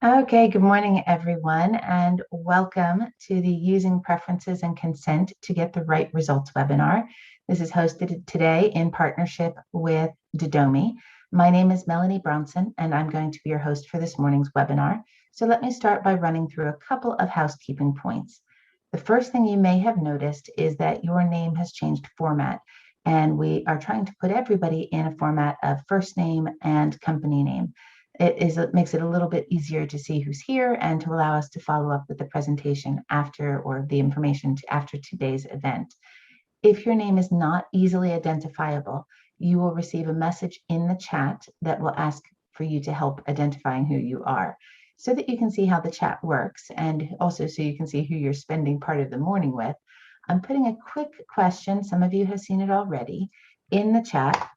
Okay, good morning, everyone, and welcome to the Using Preferences and Consent to Get the Right Results webinar. This is hosted today in partnership with Didomi. My name is Melanie Bronson, and I'm going to be your host for this morning's webinar. So let me start by running through a couple of housekeeping points. The first thing you may have noticed is that your name has changed format, and we are trying to put everybody in a format of first name and company name. It makes it a little bit easier to see who's here and to allow us to follow up with the presentation after, or the information after today's event. If your name is not easily identifiable, you will receive a message in the chat that will ask for you to help identifying who you are, so that you can see how the chat works, and also so you can see who you're spending part of the morning with. I'm putting a quick question, some of you have seen it already, in the chat.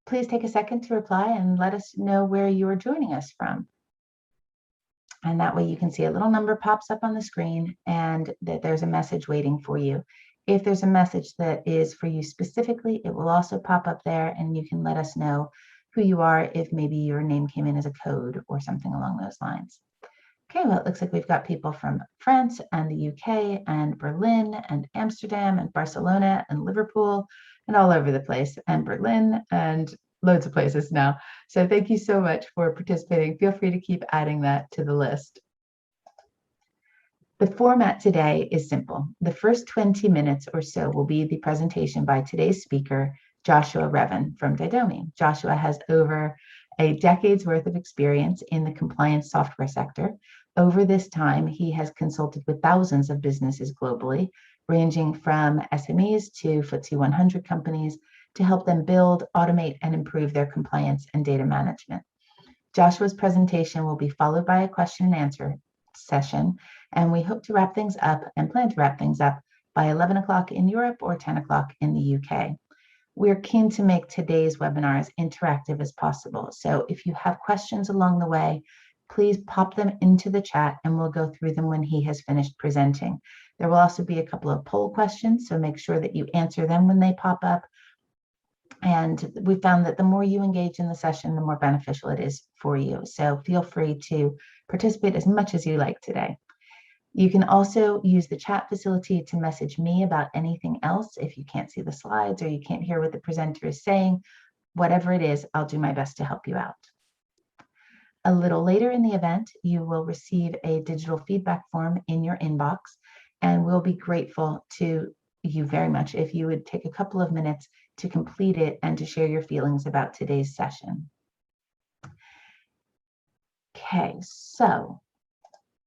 Please take a second to reply and let us know where you are joining us from. And that way you can see a little number pops up on the screen and that there's a message waiting for you. If there's a message that is for you specifically, it will also pop up there and you can let us know who you are if maybe your name came in as a code or something along those lines. Okay, well, it looks like we've got people from France and the UK and Berlin and Amsterdam and Barcelona and Liverpool and all over the place, and Berlin and loads of places now. So thank you so much for participating. Feel free to keep adding that to the list. The format today is simple. The first 20 minutes or so will be the presentation by today's speaker, Joshua Revan from Didomi. Joshua has over a decade's worth of experience in the compliance software sector. Over this time, he has consulted with thousands of businesses globally, ranging from SMEs to FTSE 100 companies, to help them build, automate, and improve their compliance and data management. Joshua's presentation will be followed by a question and answer session, and we hope to wrap things up and plan to wrap things up by 11 o'clock in Europe or 10 o'clock in the UK. We're keen to make today's webinar as interactive as possible. So if you have questions along the way, please pop them into the chat and we'll go through them when he has finished presenting. There will also be a couple of poll questions, so make sure that you answer them when they pop up. And we found that the more you engage in the session, the more beneficial it is for you. So feel free to participate as much as you like today. You can also use the chat facility to message me about anything else. If you can't see the slides or you can't hear what the presenter is saying, whatever it is, I'll do my best to help you out. A little later in the event, you will receive a digital feedback form in your inbox, and we'll be grateful to you very much if you would take a couple of minutes to complete it and to share your feelings about today's session. Okay, so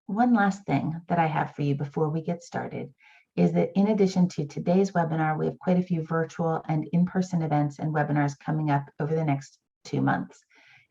one last thing that I have for you before we get started is that in addition to today's webinar, we have quite a few virtual and in-person events and webinars coming up over the next 2 months.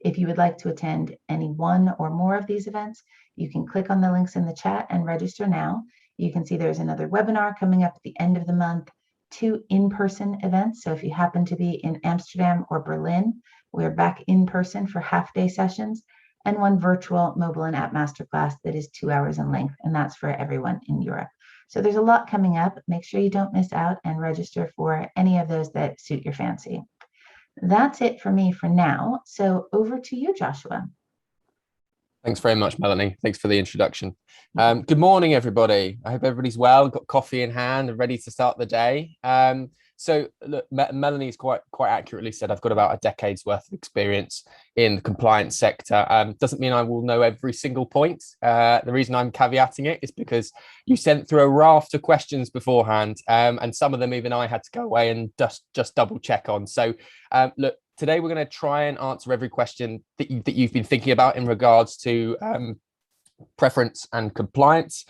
If you would like to attend any one or more of these events, you can click on the links in the chat and register now. You can see there's another webinar coming up at the end of the month, 2 in-person events. So if you happen to be in Amsterdam or Berlin, we're back in person for half-day sessions, and 1 virtual mobile and app masterclass that is 2 hours in length, and that's for everyone in Europe. So there's a lot coming up. Make sure you don't miss out and register for any of those that suit your fancy. That's it for me for now. So over to you, Joshua. Thanks very much, Melanie. Thanks for the introduction. Good morning, everybody. I hope everybody's well, got coffee in hand and ready to start the day. So look, Melanie's quite accurately said I've got about a decade's worth of experience in the compliance sector. Doesn't mean I will know every single point. The reason I'm caveating it is because you sent through a raft of questions beforehand, and some of them even I had to go away and just double check on. So look, today we're going to try and answer every question that you've been thinking about in regards to preference and compliance.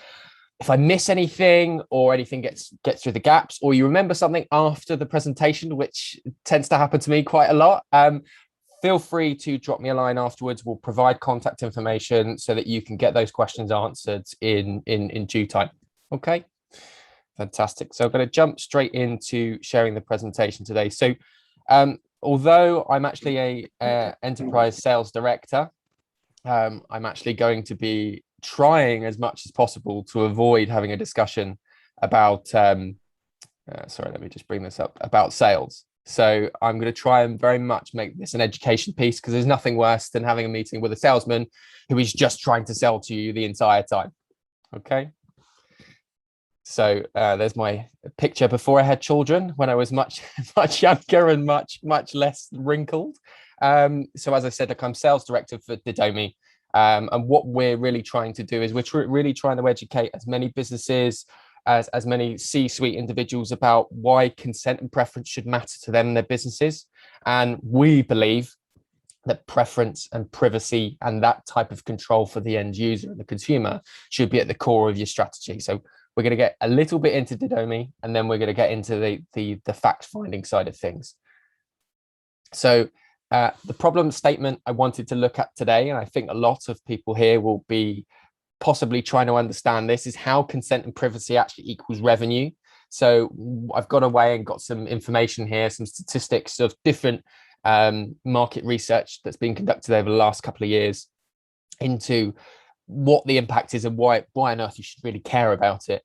If I miss anything or anything gets through the gaps, or you remember something after the presentation, which tends to happen to me quite a lot, feel free to drop me a line afterwards. We'll provide contact information so that you can get those questions answered in due time. Okay, fantastic. So I'm going to jump straight into sharing the presentation today. So although I'm actually a enterprise sales director, I'm actually going to be trying as much as possible to avoid having a discussion about sorry, let me just bring this up, about sales. So I'm going to try and very much make this an education piece, because there's nothing worse than having a meeting with a salesman who is just trying to sell to you the entire time. Okay. So there's my picture before I had children, when I was much younger and much less wrinkled. So as I said, like, I'm sales director for Didomi, and what we're really trying to do is we're really trying to educate as many businesses, as many C-suite individuals about why consent and preference should matter to them and their businesses. And we believe that preference and privacy and that type of control for the end user and the consumer should be at the core of your strategy. So we're going to get a little bit into Didomi, and then we're going to get into the fact finding side of things. So the problem statement I wanted to look at today, and I think a lot of people here will be possibly trying to understand this, is how consent and privacy actually equals revenue. So I've gone away and got some information here, some statistics of different market research that's been conducted over the last couple of years into what the impact is and why on earth you should really care about it.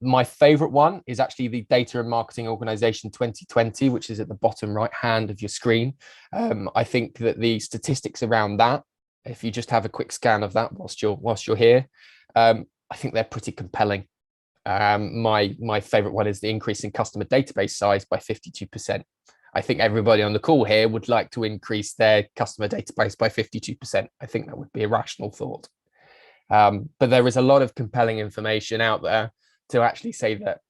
My favorite one is actually the Data and Marketing Organization 2020, which is at the bottom right hand of your screen. I think that the statistics around that, if you just have a quick scan of that whilst you're here, I think they're pretty compelling. My favorite one is the increase in customer database size by 52%. I think everybody on the call here would like to increase their customer database by 52%. I think that would be a rational thought. But there is a lot of compelling information out there to actually say that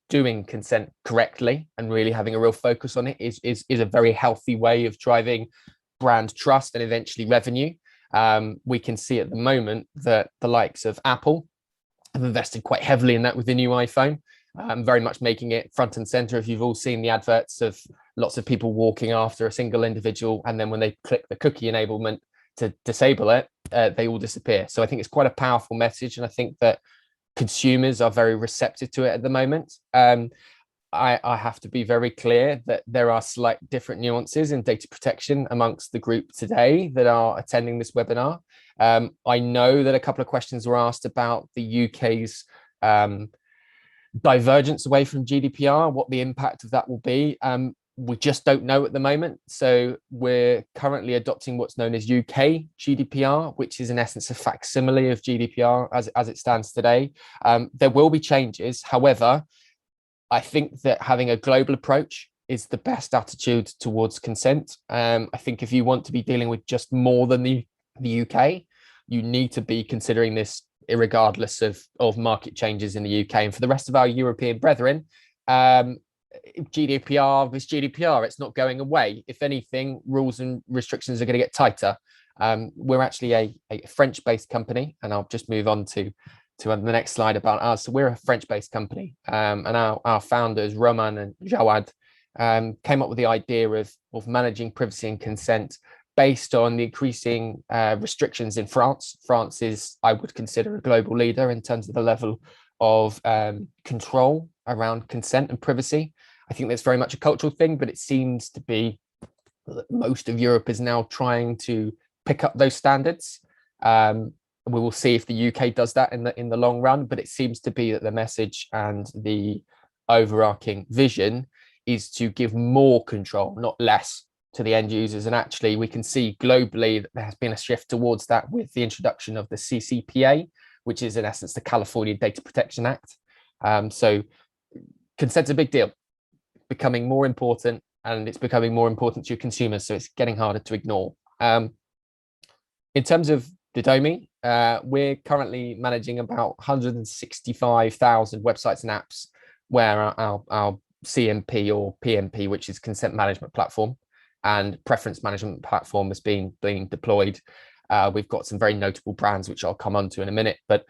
doing consent correctly and really having a real focus on it is a very healthy way of driving brand trust and eventually revenue. We can see at the moment that the likes of Apple have invested quite heavily in that with the new iPhone, very much making it front and center. If you've all seen the adverts of lots of people walking after a single individual, and then when they click the cookie enablement to disable it, they all disappear. So I think it's quite a powerful message, and I think that consumers are very receptive to it at the moment. I have to be very clear that there are slight different nuances in data protection amongst the group today that are attending this webinar. I know that a couple of questions were asked about the UK's divergence away from GDPR, what the impact of that will be. We just don't know at the moment. So we're currently adopting what's known as UK GDPR, which is in essence a facsimile of GDPR as it stands today. There will be changes. However, I think that having a global approach is the best attitude towards consent. I think if you want to be dealing with just more than the UK, you need to be considering this regardless of market changes in the UK. And for the rest of our European brethren, GDPR is GDPR. It's not going away. If anything, rules and restrictions are going to get tighter. We're actually a French-based company, and I'll just move on to the next slide about us. So we're a French-based company, and our founders, Roman and Jawad, came up with the idea of managing privacy and consent based on the increasing restrictions in France. France is, I would consider, a global leader in terms of the level of control around consent and privacy. I think that's very much a cultural thing, but it seems to be that most of Europe is now trying to pick up those standards. We will see if the UK does that in the long run, but it seems to be that the message and the overarching vision is to give more control, not less, to the end users. And actually, we can see globally that there has been a shift towards that with the introduction of the CCPA, which is in essence the California Data Protection Act. So consent's a big deal, becoming more important, and it's becoming more important to your consumers. So it's getting harder to ignore. In terms of Didomi, we're currently managing about 165,000 websites and apps where our CMP or PMP, which is consent management platform, and preference management platform is being deployed. We've got some very notable brands, which I'll come on to in a minute, but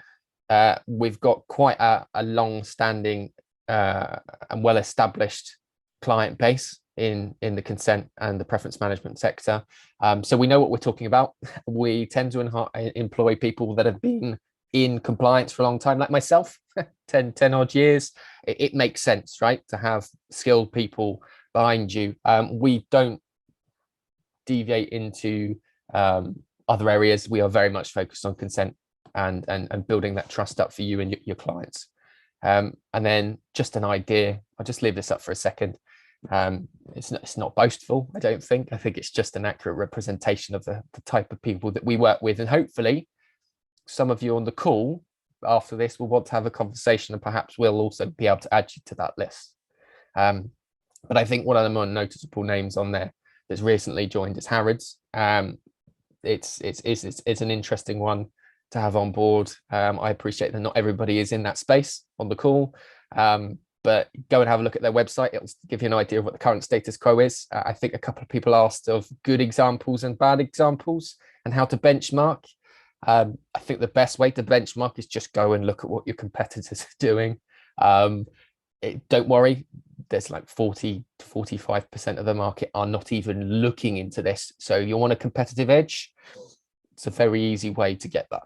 we've got quite a long-standing and well-established client base in the consent and the preference management sector. So we know what we're talking about. We tend to employ people that have been in compliance for a long time, like myself, 10 odd years. It makes sense, right, to have skilled people behind you. We don't deviate into other areas. We are very much focused on consent and building that trust up for you and your clients. And then just an idea, I'll just leave this up for a second. It's not boastful, I don't think. I think it's just an accurate representation of the type of people that we work with. And hopefully some of you on the call after this will want to have a conversation, and perhaps we'll also be able to add you to that list. But I think one of the more noticeable names on there that's recently joined is Harrods. It's an interesting one to have on board. I appreciate that not everybody is in that space on the call, but go and have a look at their website. It'll give you an idea of what the current status quo is. I think a couple of people asked of good examples and bad examples and how to benchmark. I think the best way to benchmark is just go and look at what your competitors are doing. Don't worry, there's like 40 to 45% of the market are not even looking into this. So you want a competitive edge, it's a very easy way to get that.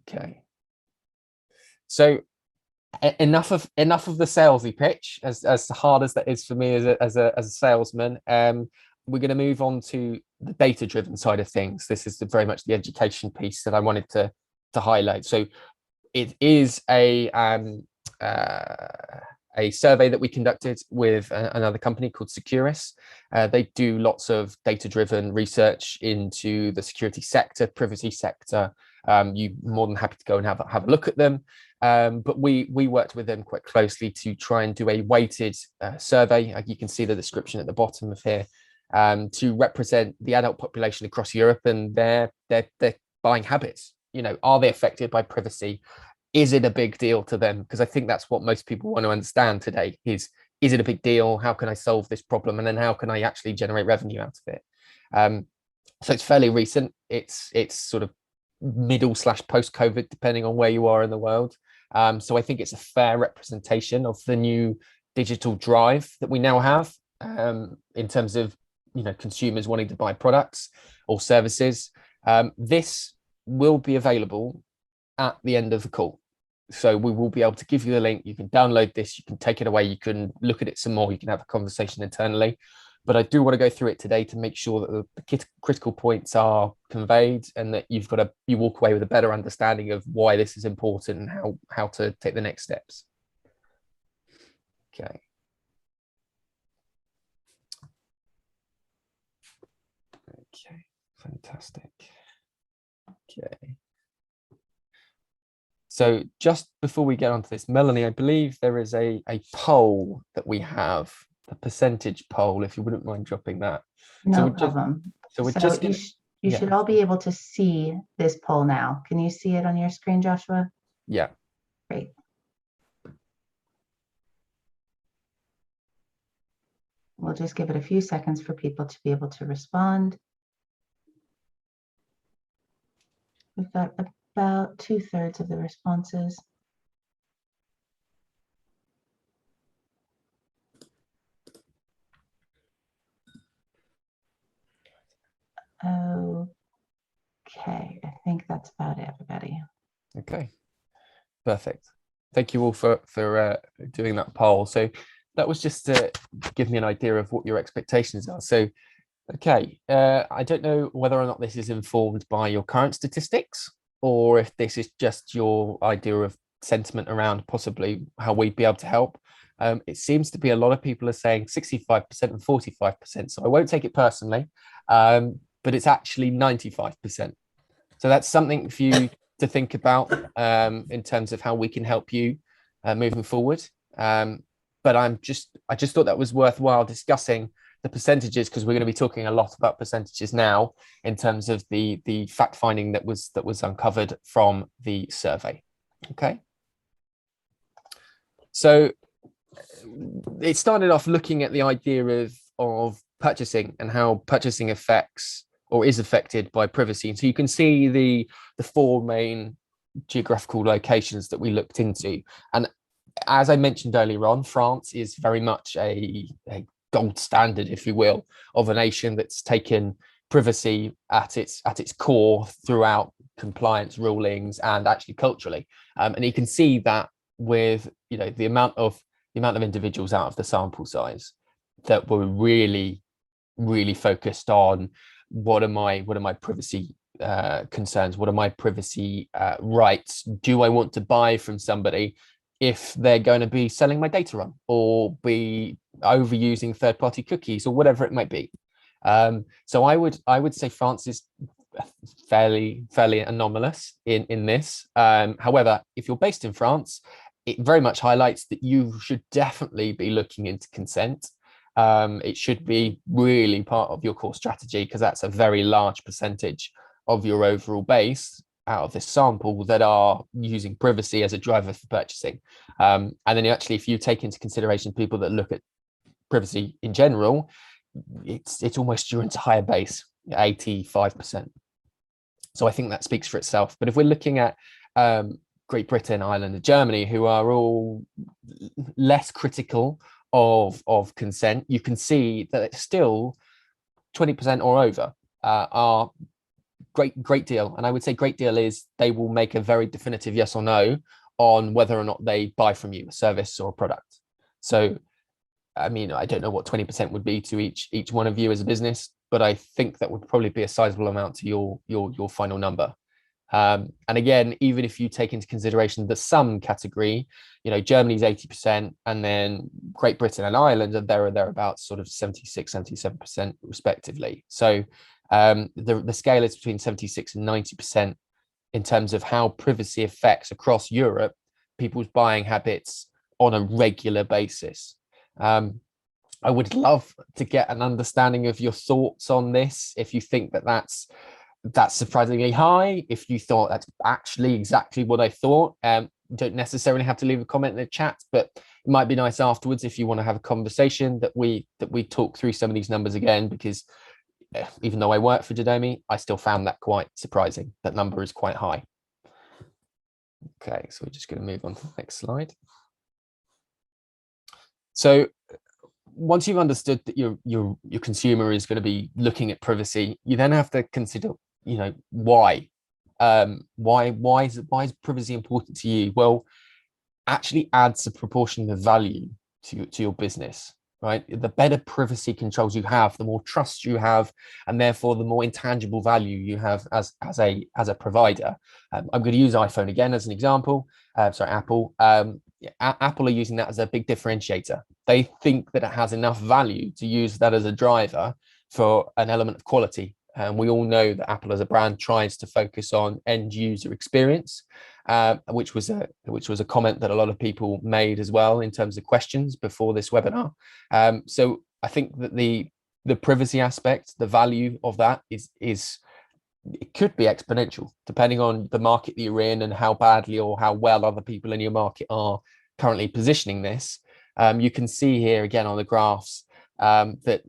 Okay. So enough of the salesy pitch, as hard as that is for me as a salesman. We're going to move on to the data-driven side of things. This is very much the education piece that I wanted to highlight. So it is a survey that we conducted with another company called Securus. They do lots of data-driven research into the security sector, privacy sector. You're more than happy to go and have a look at them. But we worked with them quite closely to try and do a weighted survey. You can see the description at the bottom of here, to represent the adult population across Europe and their buying habits. Are they affected by privacy? Is it a big deal to them? Because I think that's what most people want to understand today is it a big deal? How can I solve this problem? And then how can I actually generate revenue out of it? So it's fairly recent. It's sort of middle / post-COVID, depending on where you are in the world. So I think it's a fair representation of the new digital drive that we now have, in terms of consumers wanting to buy products or services. This will be available at the end of the call. So we will be able to give you the link. You can download this, you can take it away, you can look at it some more, you can have a conversation internally. But I do want to go through it today to make sure that the critical points are conveyed and that you walk away with a better understanding of why this is important and how to take the next steps. Okay. Okay, fantastic. Okay. So just before we get onto this, Melanie, I believe there is a poll that we have, the percentage poll, if you wouldn't mind dropping that. No problem. So you should all be able to see this poll now. Can you see it on your screen, Joshua? Yeah. Great. We'll just give it a few seconds for people to be able to respond. We've got about 2/3 of the responses. Okay, I think that's about it, everybody. Okay, perfect. Thank you all for doing that poll. So that was just to give me an idea of what your expectations are. So, okay, I don't know whether or not this is informed by your current statistics or if this is just your idea of sentiment around possibly how we'd be able to help. It seems to be a lot of people are saying 65% and 45%. So I won't take it personally, but it's actually 95%. So that's something for you to think about in terms of how we can help you moving forward. But I just thought that was worthwhile discussing the percentages, because we're going to be talking a lot about percentages now in terms of the fact finding that was uncovered from the survey. Okay. So it started off looking at the idea of purchasing and how purchasing affects or is affected by privacy. And so you can see the 4 main geographical locations that we looked into. And as I mentioned earlier on, France is very much a gold standard, if you will, of a nation that's taken privacy at its core throughout compliance rulings and actually culturally. And you can see that with the amount of individuals out of the sample size that were really focused on what are my privacy concerns, what are my privacy rights, do I want to buy from somebody if they're going to be selling my data on or be overusing third-party cookies or whatever it might be. So I would say France is fairly anomalous in this. However, if you're based in France, it very much highlights that you should definitely be looking into consent. It should be really part of your core strategy, because that's a very large percentage of your overall base out of this sample that are using privacy as a driver for purchasing. And then actually, if you take into consideration people that look at privacy in general, it's almost your entire base, 85%. So I think that speaks for itself. But if we're looking at Great Britain, Ireland, and Germany, who are all less critical of consent, you can see that it's still 20% or over are great deal. And I would say great deal is they will make a very definitive yes or no on whether or not they buy from you a service or a product. So I mean, I don't know what 20% would be to each one of you as a business, but I think that would probably be a sizable amount to your final number. And again, even if you take into consideration the sum category, you know, Germany's 80%, and then Great Britain and Ireland are there or thereabouts, sort of 76, 77% respectively. So the scale is between 76 and 90% in terms of how privacy affects across Europe people's buying habits on a regular basis. I would love to get an understanding of your thoughts on this. If you think that that's surprisingly high, if you thought that's actually exactly what I thought, you don't necessarily have to leave a comment in the chat, but it might be nice afterwards if you want to have a conversation that we talk through some of these numbers again, because even though I work for Didomi, I still found that quite surprising. That number is quite high. Okay, so we're just going to move on to the next slide. So once you've understood that your consumer is going to be looking at privacy, you then have to consider, you know, why is privacy important to you? Well, actually adds a proportion of value to your business, right? The better privacy controls you have, the more trust you have, and therefore the more intangible value you have as a provider. I'm going to use iPhone again as an example. Sorry, Apple. Apple are using that as a big differentiator. They think that it has enough value to use that as a driver for an element of quality. And we all know that Apple as a brand tries to focus on end user experience, which was a comment that a lot of people made as well in terms of questions before this webinar. So I think that the privacy aspect, the value of that is it could be exponential depending on the market that you're in and how badly or how well other people in your market are currently positioning this. You can see here again on the graphs that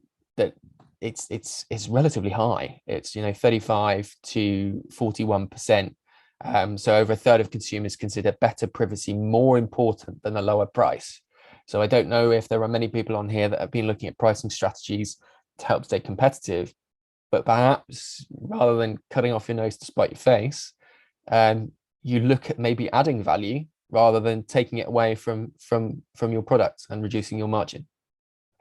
it's relatively high. It's, you know, 35 to 41%. So over a third of consumers consider better privacy more important than a lower price. So I don't know if there are many people on here that have been looking at pricing strategies to help stay competitive, but perhaps rather than cutting off your nose to spite your face, you look at maybe adding value rather than taking it away from your product and reducing your margin.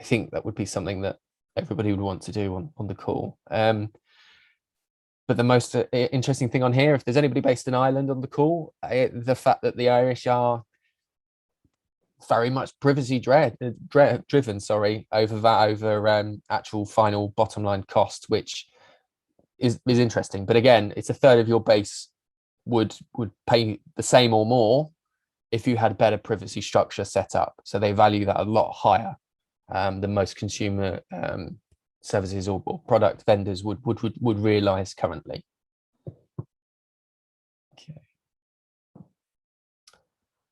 I think that would be something that everybody would want to do on the call. But the most interesting thing on here, if there's anybody based in Ireland on the call, the fact that the Irish are very much privacy driven, sorry, over actual final bottom line cost, which is interesting. But again, it's a third of your base would pay the same or more if you had better privacy structure set up. So they value that a lot higher than most consumer services or product vendors would realize currently. Okay.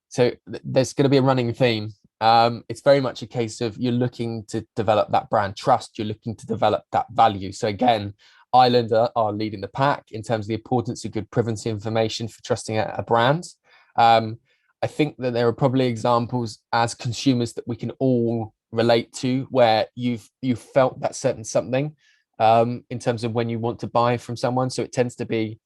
So there's going to be a running theme. It's very much a case of you're looking to develop that brand trust. You're looking to develop that value. So again, Ireland are leading the pack in terms of the importance of good privacy information for trusting a brand. I think that there are probably examples as consumers that we can all relate to where you've felt that certain something in terms of when you want to buy from someone. So it tends to be,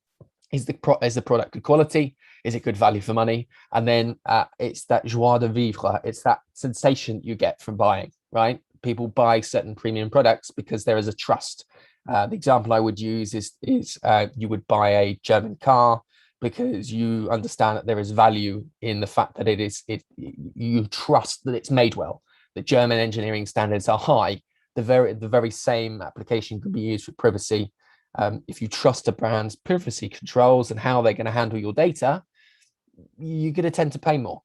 is the product good quality? Is it good value for money? And then it's that joie de vivre. It's that sensation you get from buying, right? People buy certain premium products because there is a trust. The example I would use is you would buy a German car because you understand that there is value in the fact that you trust that it's made well. The German engineering standards are high. The very same application can be used for privacy. If you trust a brand's privacy controls and how they're going to handle your data, you're going to tend to pay more.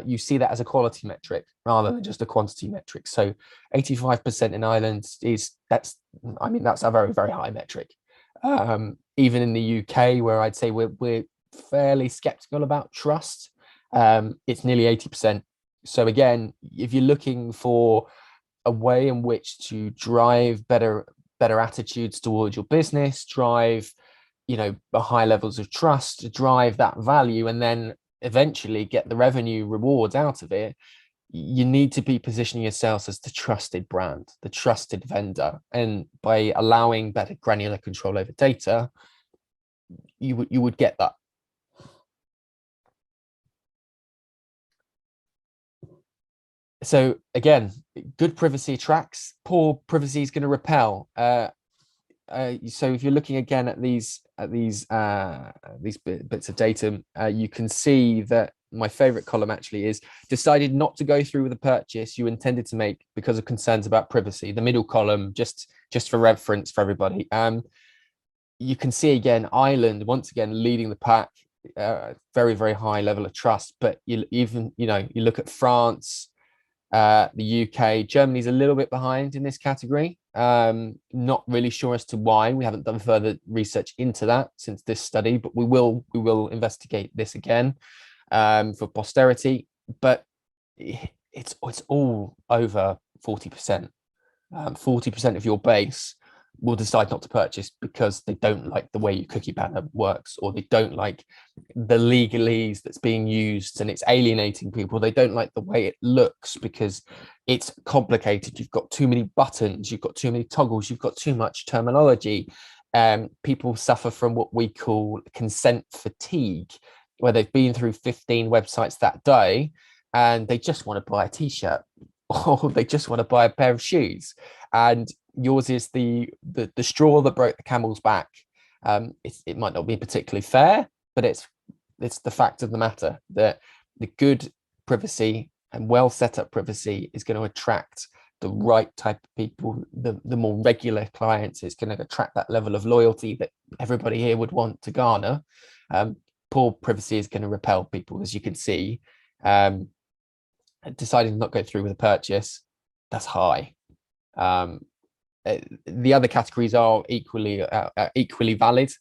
You see that as a quality metric rather than just a quantity metric. So 85% in Ireland that's a very, very high metric. Even in the UK, where I'd say we're fairly skeptical about trust, it's nearly 80%. So again, if you're looking for a way in which to drive better attitudes towards your business, drive high levels of trust, drive that value, and then eventually get the revenue rewards out of it, you need to be positioning yourselves as the trusted brand, the trusted vendor. And by allowing better granular control over data, you would get that. So again, good privacy attracts, poor privacy is going to repel. So if you're looking again at these bits of data, you can see that my favorite column actually is decided not to go through with a purchase you intended to make because of concerns about privacy. The middle column, just for reference for everybody, you can see again Ireland once again leading the pack, very, very high level of trust. But you look at France, the UK, Germany's a little bit behind in this category. Not really sure as to why. We haven't done further research into that since this study, but we will investigate this again for posterity. But it's all over 40%. 40% of your base will decide not to purchase because they don't like the way your cookie banner works, or they don't like the legalese that's being used and it's alienating people. They don't like the way it looks because it's complicated. You've got too many buttons, you've got too many toggles, you've got too much terminology. People suffer from what we call consent fatigue, where they've been through 15 websites that day and they just want to buy a t-shirt or they just want to buy a pair of shoes, and yours is the straw that broke the camel's back. It might not be particularly fair, but it's the fact of the matter that the good privacy and well set up privacy is going to attract the right type of people, the more regular clients. It's going to attract that level of loyalty that everybody here would want to garner. Poor privacy is going to repel people, as you can see. Deciding to not go through with a purchase, that's high. The other categories are equally valid.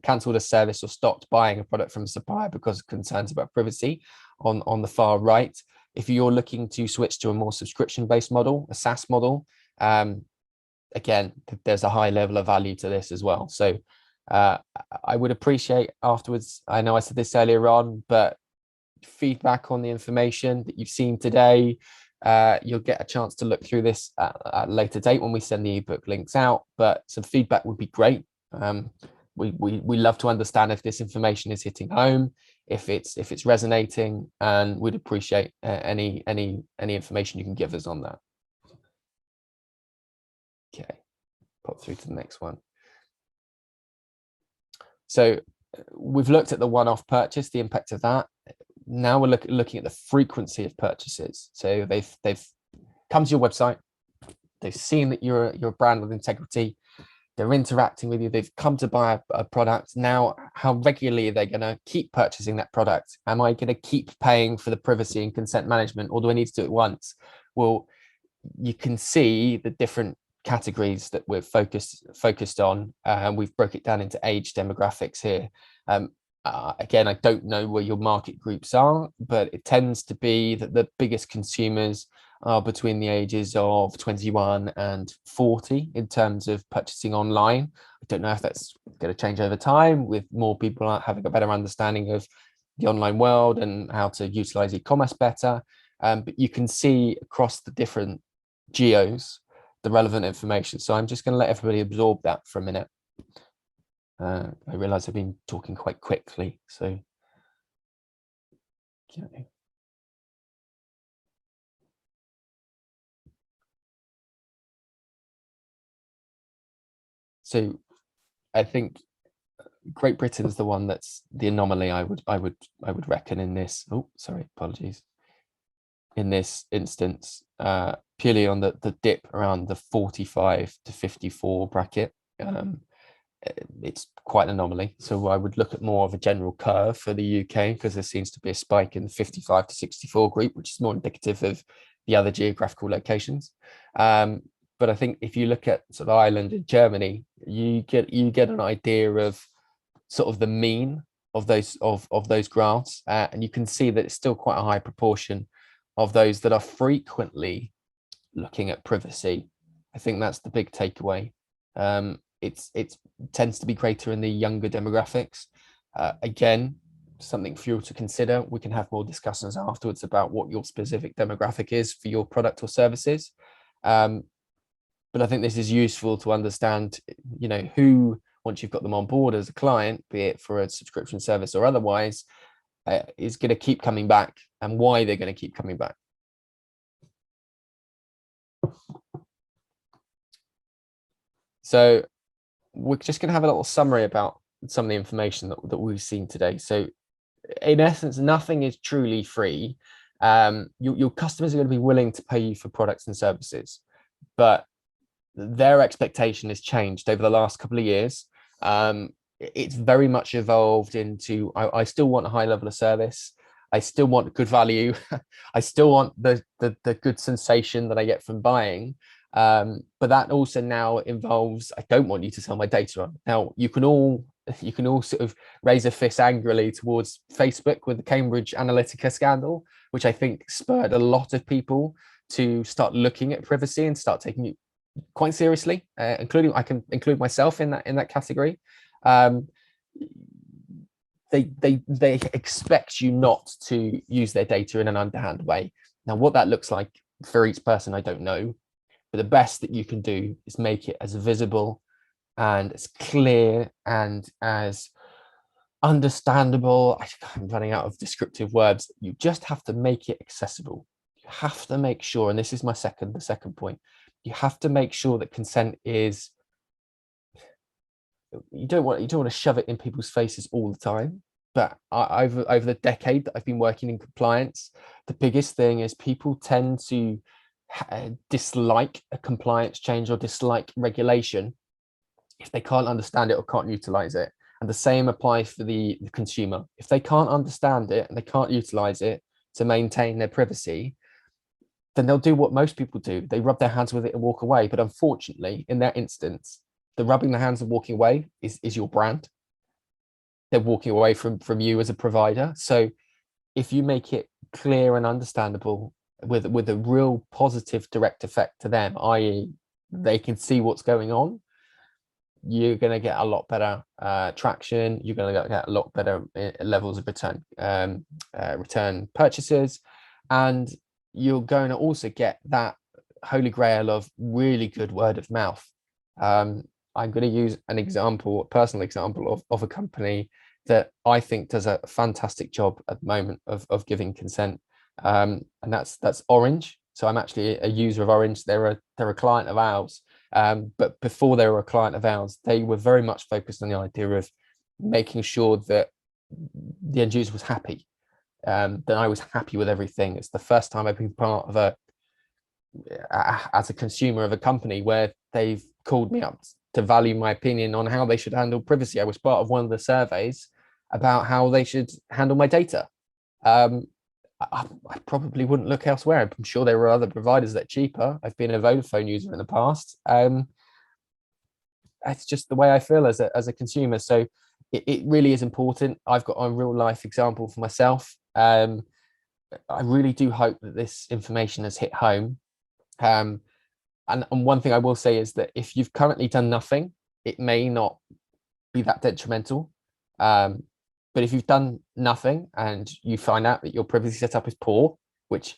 Cancelled a service or stopped buying a product from a supplier because of concerns about privacy on the far right. If you're looking to switch to a more subscription-based model, a SaaS model, again, there's a high level of value to this as well. So I would appreciate afterwards, I know I said this earlier on, but feedback on the information that you've seen today. You'll get a chance to look through this at a later date when we send the ebook links out, but some feedback would be great. We love to understand if this information is hitting home, if it's resonating, and we'd appreciate any information you can give us on that. Okay, pop through to the next one. So we've looked at the one-off purchase, the impact of that. Now we're looking at the frequency of purchases. So they've come to your website, they've seen that you're a brand with integrity, they're interacting with you, they've come to buy a product. Now, how regularly are they going to keep purchasing that product? Am I going to keep paying for the privacy and consent management, or do I need to do it once? Well, you can see the different categories that we're focused on, and we've broke it down into age demographics here. Again, I don't know where your market groups are, but it tends to be that the biggest consumers are between the ages of 21 and 40 in terms of purchasing online. I don't know if that's going to change over time with more people having a better understanding of the online world and how to utilize e-commerce better. But you can see across the different geos the relevant information. So I'm just going to let everybody absorb that for a minute. I realize I've been talking quite quickly, so okay. So I think Great Britain's the one that's the anomaly, I would reckon in this. Oh, sorry, apologies. In this instance, purely on the dip around the 45 to 54 bracket. It's quite an anomaly. So I would look at more of a general curve for the UK, because there seems to be a spike in the 55 to 64 group, which is more indicative of the other geographical locations. But I think if you look at sort of Ireland and Germany, you get an idea of sort of the mean of those graphs, and you can see that it's still quite a high proportion of those that are frequently looking at privacy. I think that's the big takeaway. It tends to be greater in the younger demographics. Again, something for you to consider. We can have more discussions afterwards about what your specific demographic is for your product or services. But I think this is useful to understand, who, once you've got them on board as a client, be it for a subscription service or otherwise, is going to keep coming back, and why they're going to keep coming back. So we're just going to have a little summary about some of the information that we've seen today. So in essence, nothing is truly free. Your customers are going to be willing to pay you for products and services, but their expectation has changed over the last couple of years. It's very much evolved into, I still want a high level of service. I still want good value. I still want the good sensation that I get from buying. But that also now involves, I don't want you to sell my data on. Now, you can all sort of raise a fist angrily towards Facebook with the Cambridge Analytica scandal, which I think spurred a lot of people to start looking at privacy and start taking it quite seriously, including, I can include myself in that category. They expect you not to use their data in an underhand way. Now, what that looks like for each person, I don't know, but the best that you can do is make it as visible and as clear and as understandable. I'm running out of descriptive words. You just have to make it accessible. You have to make sure, and this is the second point, you have to make sure that consent is, you don't want to shove it in people's faces all the time. But over the decade that I've been working in compliance, the biggest thing is people tend to dislike a compliance change or dislike regulation if they can't understand it or can't utilize it. And the same applies for the consumer. If they can't understand it and they can't utilize it to maintain their privacy, then they'll do what most people do. They rub their hands with it and walk away. But unfortunately, in that instance, the rubbing the hands and walking away is your brand. They're walking away from you as a provider. So if you make it clear and understandable with a real positive direct effect to them, i.e. they can see what's going on, you're going to get a lot better traction. You're going to get a lot better levels of return purchases, and you're going to also get that holy grail of really good word of mouth. I'm going to use a personal example of a company that I think does a fantastic job at the moment of giving consent, and that's Orange. So I'm actually a user of Orange. They're a client of ours, but before they were a client of ours, they were very much focused on the idea of making sure that the end user was happy, that I was happy with everything. It's the first time I've been part of as a consumer of a company where they've called me up to value my opinion on how they should handle privacy. I was part of one of the surveys about how they should handle my data. I probably wouldn't look elsewhere. I'm sure there were other providers that are cheaper. I've been a Vodafone user in the past. It's just the way I feel as a consumer. So it really is important. I've got a real life example for myself. I really do hope that this information has hit home. And one thing I will say is that if you've currently done nothing, it may not be that detrimental. But if you've done nothing and you find out that your privacy setup is poor, which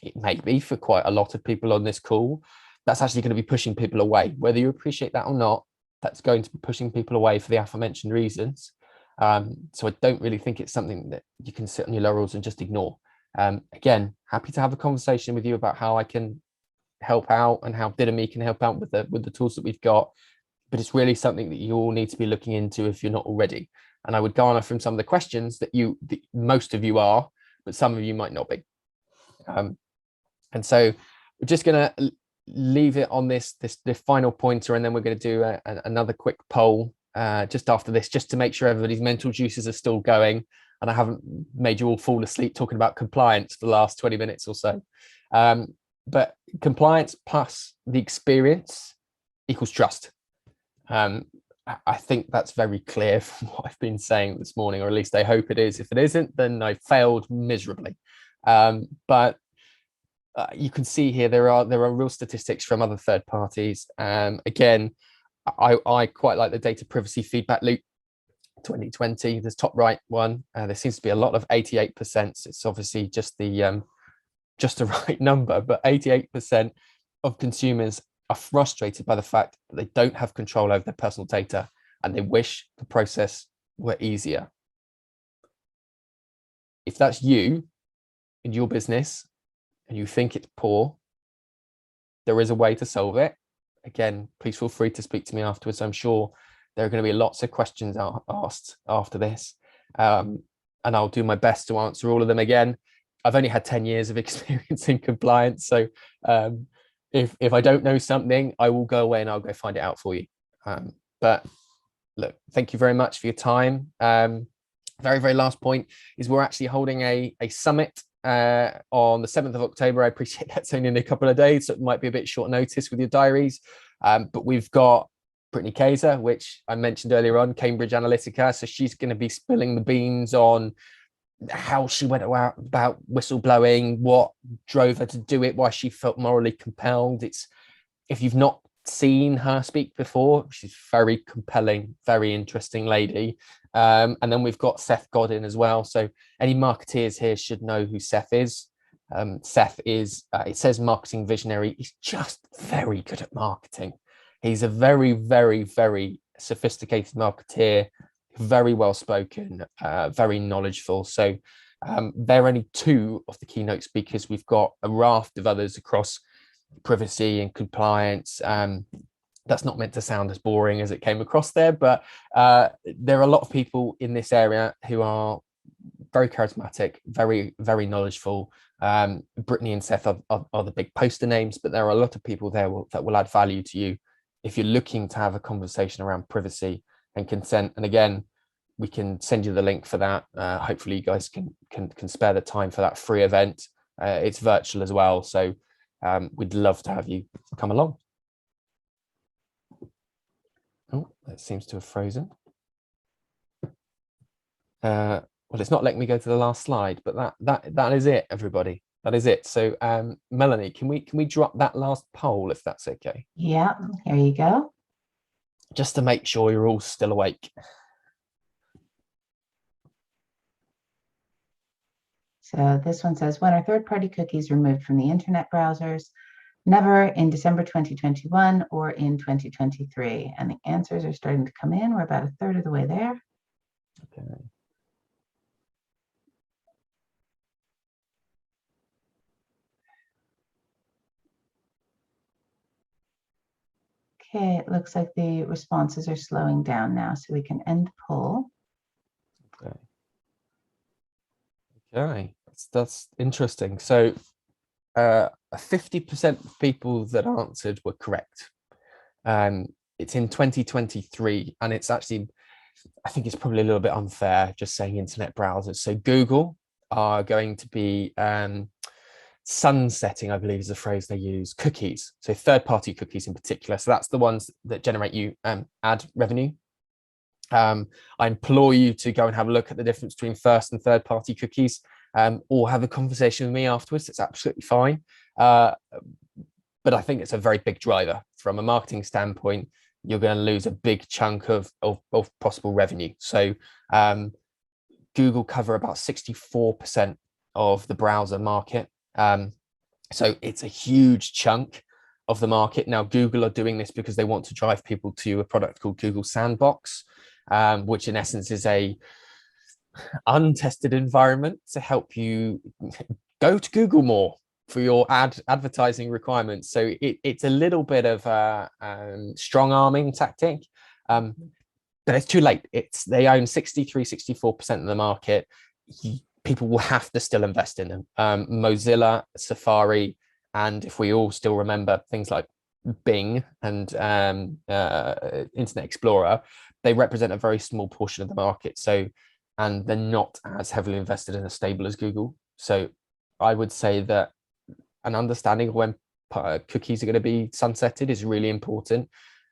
it may be for quite a lot of people on this call, that's actually going to be pushing people away. Whether you appreciate that or not, that's going to be pushing people away for the aforementioned reasons. So I don't really think it's something that you can sit on your laurels and just ignore. Again, happy to have a conversation with you about how I can help out and how Didomi can help out with the tools that we've got. but it's really something that you all need to be looking into if you're not already. And I would garner from some of the questions that most of you are, but some of you might not be. And so we're just going to leave it on this final pointer, and then we're going to do another quick poll just after this, just to make sure everybody's mental juices are still going, and I haven't made you all fall asleep talking about compliance for the last 20 minutes or so. But compliance plus the experience equals trust. I think that's very clear from what I've been saying this morning, or at least I hope it is. If it isn't, then I failed miserably. But you can see here there are real statistics from other third parties. Again, I quite like the data privacy feedback loop 2020, this top right one. There seems to be a lot of 88%. So it's obviously just the right number, but 88% of consumers are frustrated by the fact that they don't have control over their personal data, and they wish the process were easier. If that's you in your business and you think it's poor, there is a way to solve it. Again, please feel free to speak to me afterwards. I'm sure there are going to be lots of questions asked after this, and I'll do my best to answer all of them. Again, I've only had 10 years of experience in compliance, so if I don't know something, I will go away and I'll go find it out for you. But look, thank you very much for your time. Very last point is we're actually holding a summit on the 7th of October. I appreciate that's only in a couple of days, so it might be a bit short notice with your diaries. But we've got Brittany Kaiser, which I mentioned earlier on, Cambridge Analytica. So she's going to be spilling the beans on how she went about whistleblowing, what drove her to do it, why she felt morally compelled. If you've not seen her speak before, she's very compelling, very interesting lady. And then we've got Seth Godin as well. So any marketeers here should know who Seth is. Seth is, it says marketing visionary. He's just very good at marketing. He's a very sophisticated marketeer, very well spoken, very knowledgeable. So they're only two of the keynote speakers. We've got a raft of others across privacy and compliance. That's not meant to sound as boring as it came across there, but there are a lot of people in this area who are very charismatic, very knowledgeable. Brittany and Seth are the big poster names, but there are a lot of people there that will add value to you if you're looking to have a conversation around privacy and consent. And again, we can send you the link for that. Hopefully you guys can spare the time for that free event. It's virtual as well, so we'd love to have you come along. Oh, that seems to have frozen. Well, it's not letting me go to the last slide, but that is it, everybody. That is it. So Melanie, can we drop that last poll if that's okay? Yeah, here you go. Just to make sure you're all still awake. So this one says, when are third-party cookies removed from the internet browsers? Never, in December 2021 or in 2023. And the answers are starting to come in. We're about a third of the way there. Okay. Okay, it looks like the responses are slowing down now, so we can end the poll. Okay. Okay, that's interesting. So 50% of people that answered were correct. It's in 2023, and it's actually, I think it's probably a little bit unfair just saying internet browsers. So Google are going to be sunsetting, I believe is the phrase they use, cookies. So third-party cookies in particular. So that's the ones that generate you ad revenue. I implore you to go and have a look at the difference between first and third-party cookies, or have a conversation with me afterwards. It's absolutely fine. But I think it's a very big driver from a marketing standpoint. You're going to lose a big chunk of possible revenue. So Google cover about 64% of the browser market. So it's a huge chunk of the market. Now, Google are doing this because they want to drive people to a product called Google Sandbox, which in essence is a untested environment to help you go to Google more. for your advertising requirements. So it's a little bit of a strong arming tactic, but it's too late. They own 64% of the market. People will have to still invest in them. Mozilla, Safari, and if we all still remember things like Bing and Internet Explorer, they represent a very small portion of the market. So, and they're not as heavily invested and as stable as Google. So I would say that an understanding of when cookies are going to be sunsetted is really important.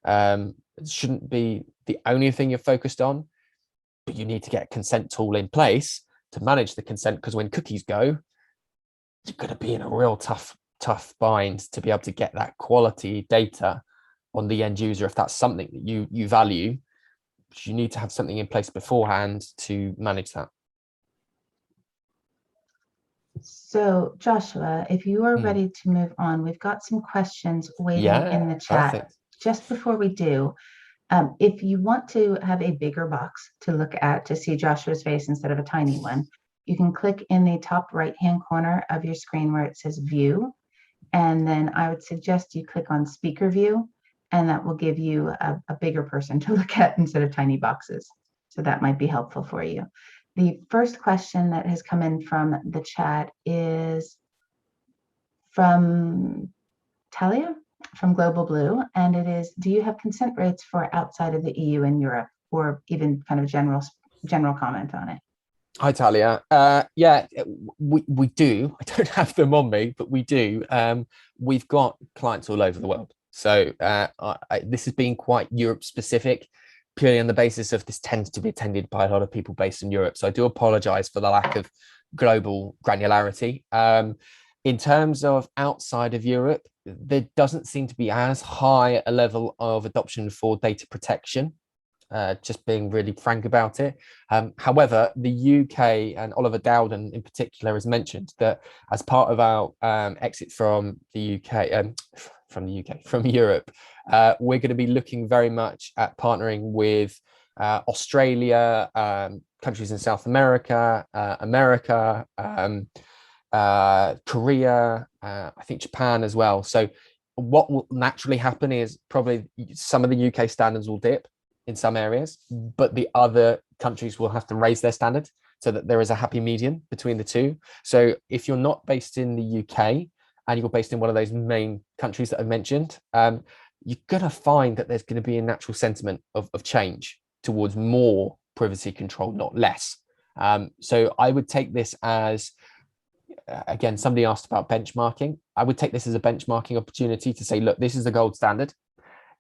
It shouldn't be the only thing you're focused on, but you need to get a consent tool in place to manage the consent, because when cookies go, you're going to be in a real tough bind to be able to get that quality data on the end user. If that's something that you value, you need to have something in place beforehand to manage that. So Joshua, if you are ready to move on, we've got some questions waiting in the chat. Perfect. Just before we do, if you want to have a bigger box to look at to see Joshua's face instead of a tiny one, you can click in the top right-hand corner of your screen where it says View, and then I would suggest you click on Speaker View, and that will give you a bigger person to look at instead of tiny boxes. So that might be helpful for you. The first question that has come in from the chat is from Talia from Global Blue, and it is, do you have consent rates for outside of the EU and Europe, or even kind of general comment on it? Hi, Talia. Yeah, we do. I don't have them on me, but we do. We've got clients all over the world. So this has been quite Europe specific, purely on the basis of this tends to be attended by a lot of people based in Europe. So I do apologize for the lack of global granularity. In terms of outside of Europe, there doesn't seem to be as high a level of adoption for data protection. Just being really frank about it. However, the UK, and Oliver Dowden in particular has mentioned that as part of our exit from the UK, from Europe, we're going to be looking very much at partnering with Australia, countries in South America, Korea, I think Japan as well. So what will naturally happen is probably some of the UK standards will dip in some areas, but the other countries will have to raise their standard so that there is a happy median between the two. So if you're not based in the UK and you're based in one of those main countries that I mentioned, you're going to find that there's going to be a natural sentiment of change towards more privacy control, not less. So I would take this as, again, somebody asked about benchmarking. I would take this as a benchmarking opportunity to say, look, this is the gold standard.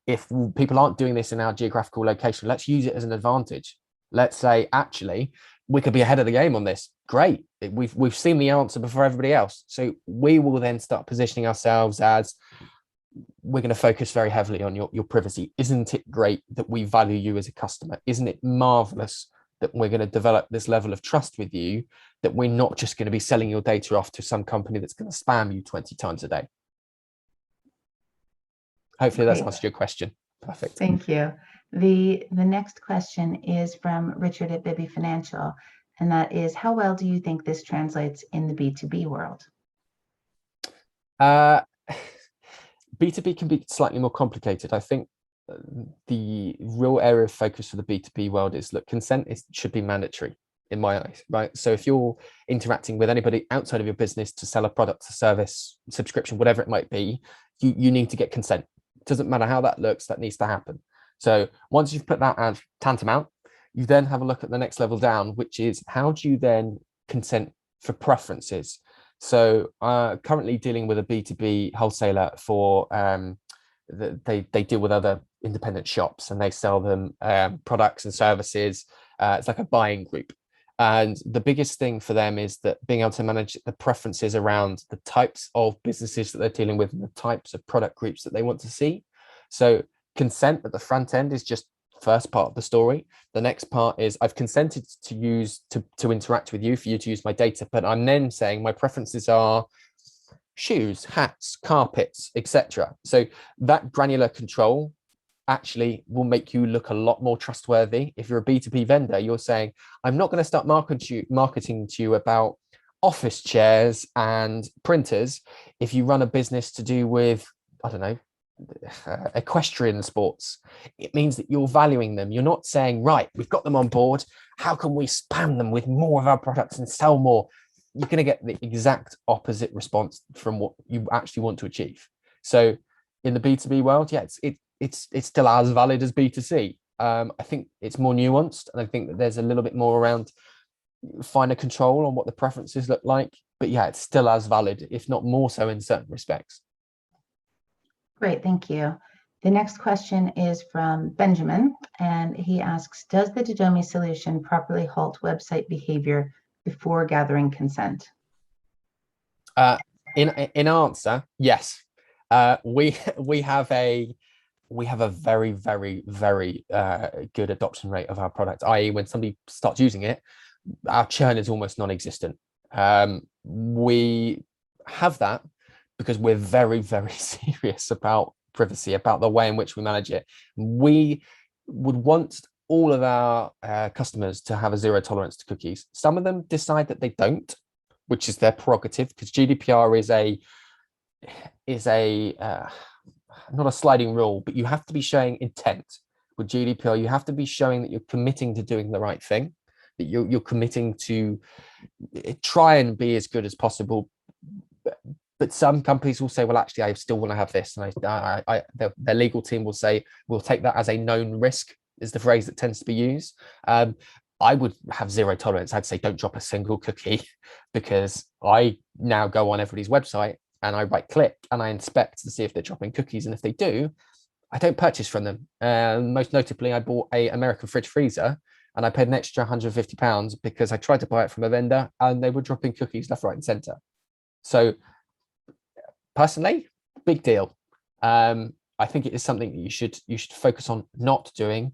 If people aren't doing this in our geographical location, let's use it as an advantage. Let's say, actually, we could be ahead of the game on this. Great. We've seen the answer before everybody else. So we will then start positioning ourselves as, we're going to focus very heavily on your privacy. Isn't it great that we value you as a customer? Isn't it marvelous that we're going to develop this level of trust with you, that we're not just going to be selling your data off to some company that's going to spam you 20 times a day? Hopefully that's answered your question. Perfect. Thank you. The next question is from Richard at Bibby Financial, and that is, how well do you think this translates in the B2B world? B2B can be slightly more complicated. I think the real area of focus for the B2B world is, look, consent should be mandatory in my eyes, right? So if you're interacting with anybody outside of your business to sell a product, a service, subscription, whatever it might be, you need to get consent. It doesn't matter how that looks, that needs to happen. So once you've put that as tantamount, you then have a look at the next level down, which is, how do you then consent for preferences? So currently dealing with a B2B wholesaler for, they deal with other independent shops and they sell them products and services. It's like a buying group. And the biggest thing for them is that being able to manage the preferences around the types of businesses that they're dealing with and the types of product groups that they want to see. So consent at the front end is just first part of the story. The next part is, I've consented to interact with you, for you to use my data, but I'm then saying my preferences are shoes, hats, carpets, etc. So that granular control actually will make you look a lot more trustworthy. If you're a B2B vendor, you're saying, I'm not going to start marketing to you about office chairs and printers. If you run a business to do with, I don't know, equestrian sports, it means that you're valuing them. You're not saying, right, we've got them on board, how can we spam them with more of our products and sell more? You're going to get the exact opposite response from what you actually want to achieve. So in the B2B world, yeah, it's still as valid as B2C. I think it's more nuanced, and I think that there's a little bit more around finer control on what the preferences look like. But yeah, it's still as valid, if not more so in certain respects. Great, thank you. The next question is from Benjamin, and he asks, does the Didomi solution properly halt website behavior before gathering consent? In answer, yes. We have a very, very, very good adoption rate of our product, i.e. when somebody starts using it, our churn is almost non-existent. We have that because we're very, very serious about privacy, about the way in which we manage it. We would want all of our customers to have a zero tolerance to cookies. Some of them decide that they don't, which is their prerogative, because GDPR is a not a sliding rule, but you have to be showing intent with GDPR. You have to be showing that you're committing to doing the right thing, that you're committing to try and be as good as possible. But some companies will say, well, actually, I still want to have this. And their legal team will say, we'll take that as a known risk, is the phrase that tends to be used. I would have zero tolerance. I'd say don't drop a single cookie, because I now go on everybody's website and I right click and I inspect to see if they're dropping cookies. And if they do, I don't purchase from them. Most notably, I bought an American fridge freezer and I paid an extra £150 because I tried to buy it from a vendor and they were dropping cookies left, right, and center. So personally, big deal. I think it is something that you should focus on not doing.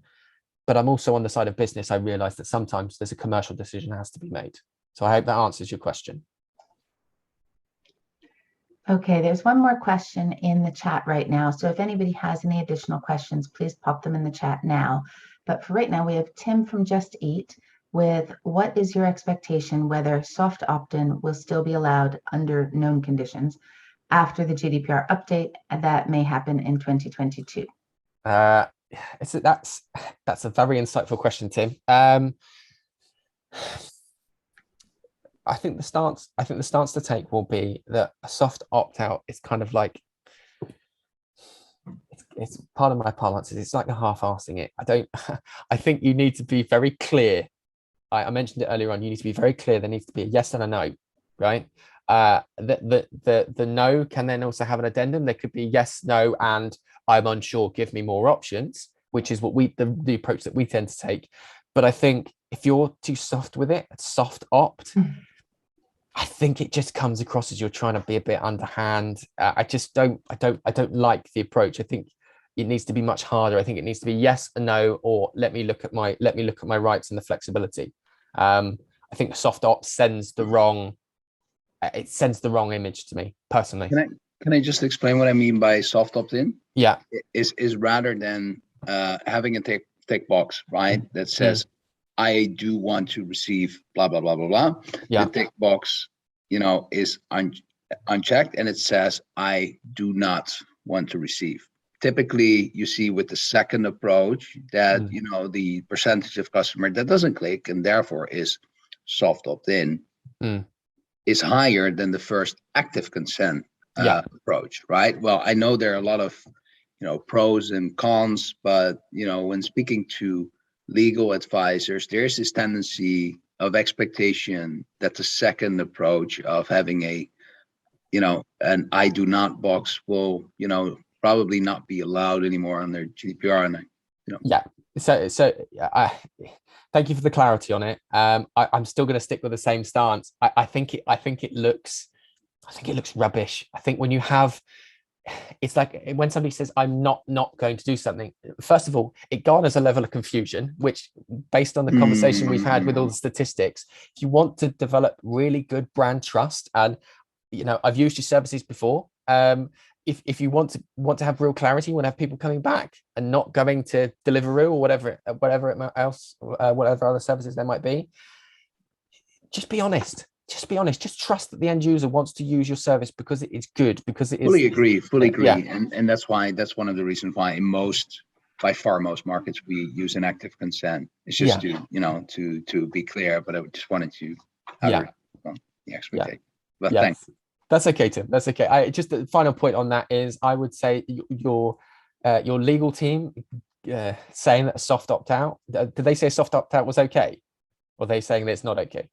But I'm also on the side of business. I realize that sometimes there's a commercial decision that has to be made. So I hope that answers your question. Okay, there's one more question in the chat right now. So if anybody has any additional questions, please pop them in the chat now. But for right now, we have Tim from Just Eat with, what is your expectation whether soft opt-in will still be allowed under known conditions after the GDPR update that may happen in 2022? That's a very insightful question, Tim. I think the stance to take will be that a soft opt-out is kind of like, it's part of my parlance, it's like a half-arsing it. I think you need to be very clear. I mentioned it earlier on, you need to be very clear. There needs to be a yes and a no, right? The no can then also have an addendum. There could be yes, no, and I'm unsure, give me more options, which is what the approach that we tend to take. But I think if you're too soft with it, soft opt, I think it just comes across as you're trying to be a bit underhand. I don't like the approach. I think it needs to be much harder. I think it needs to be yes and no, or let me look at my rights and the flexibility. I think soft opt sends the wrong image to me personally. Can I just explain what I mean by soft opt-in? Yeah, is rather than having a tick box, right, that says I do want to receive blah blah blah blah blah. Yeah. The tick box, is unchecked, and it says I do not want to receive. Typically, you see with the second approach that the percentage of customer that doesn't click and therefore is soft opt-in is higher than the first active consent approach, right? Well, I know there are a lot of pros and cons, but when speaking to legal advisors, there's this tendency of expectation that the second approach of having an I do not box will probably not be allowed anymore under GDPR. And yeah, so thank you for the clarity on it. I'm still going to stick with the same stance. I think it looks rubbish. I think when you have, it's like when somebody says I'm not going to do something, first of all, it garners a level of confusion, which based on the conversation we've had with all the statistics, if you want to develop really good brand trust, and I've used your services before, if you want to have real clarity, you want to have people coming back and not going to Deliveroo or whatever other services there might be, just be honest. just be honest, just trust that the end user wants to use your service because it is good, because it is. Fully agree. Yeah. And that's one of the reasons why by far most markets we use an active consent. It's just to be clear, but I just wanted to have the expectation. But thanks. That's okay, Tim. That's okay. Just the final point on that is, I would say your legal team saying that a soft opt-out, did they say a soft opt-out was okay? Or are they saying that it's not okay?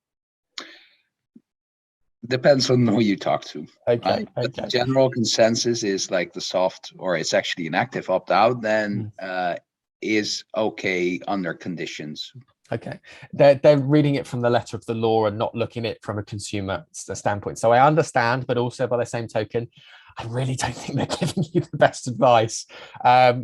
Depends on who you talk to. Okay. Right? But the general consensus is like the soft, or it's actually an active opt-out, then is okay under conditions. Okay, they're reading it from the letter of the law and not looking at it from a consumer standpoint. So I understand, but also by the same token, I really don't think they're giving you the best advice. I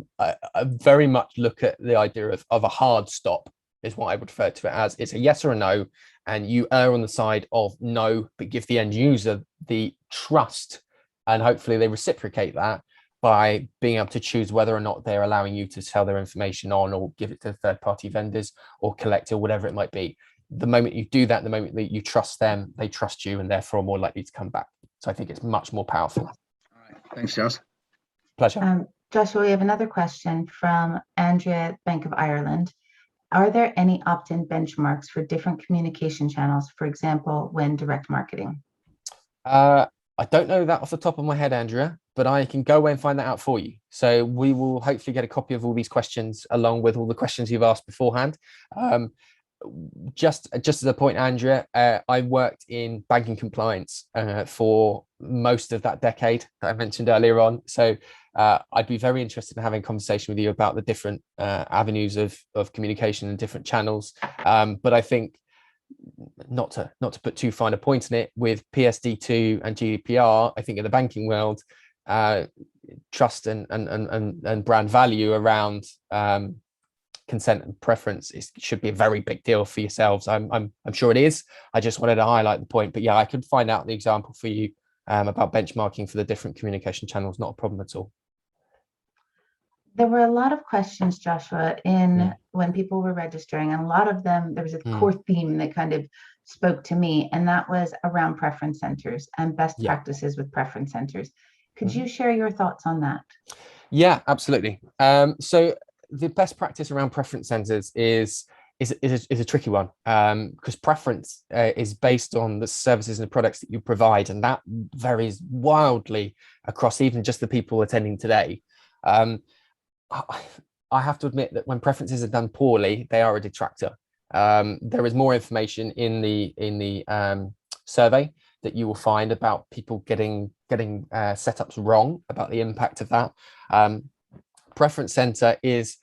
very much look at the idea of a hard stop is what I would refer to it as. It's a yes or a no, and you err on the side of no, but give the end user the trust, and hopefully they reciprocate that by being able to choose whether or not they're allowing you to sell their information on, or give it to third-party vendors, or collect, or whatever it might be. The moment you do that, the moment that you trust them, they trust you, and therefore are more likely to come back. So I think it's much more powerful. All right. Thanks, Josh. Pleasure. Joshua, we have another question from Andrea, Bank of Ireland. Are there any opt-in benchmarks for different communication channels, for example, when direct marketing? I don't know that off the top of my head, Andrea, but I can go away and find that out for you. So we will hopefully get a copy of all these questions along with all the questions you've asked beforehand. Just as a point, Andrea, I worked in banking compliance for most of that decade that I mentioned earlier on. So I'd be very interested in having a conversation with you about the different avenues of communication and different channels. But I think not to put too fine a point in it, with PSD2 and GDPR, I think in the banking world, trust and brand value around consent and preference should be a very big deal for yourselves. I'm sure it is. I just wanted to highlight the point. But yeah, I could find out the example for you about benchmarking for the different communication channels. Not a problem at all. There were a lot of questions, Joshua, when people were registering, and a lot of them, there was a core theme that kind of spoke to me, and that was around preference centers and best practices with preference centers. Could you share your thoughts on that? Yeah, absolutely. So the best practice around preference centers is a tricky one, because preference is based on the services and the products that you provide, and that varies wildly across even just the people attending today. I have to admit that when preferences are done poorly, they are a detractor. There is more information in the survey that you will find about people getting setups wrong, about the impact of that. Preference center is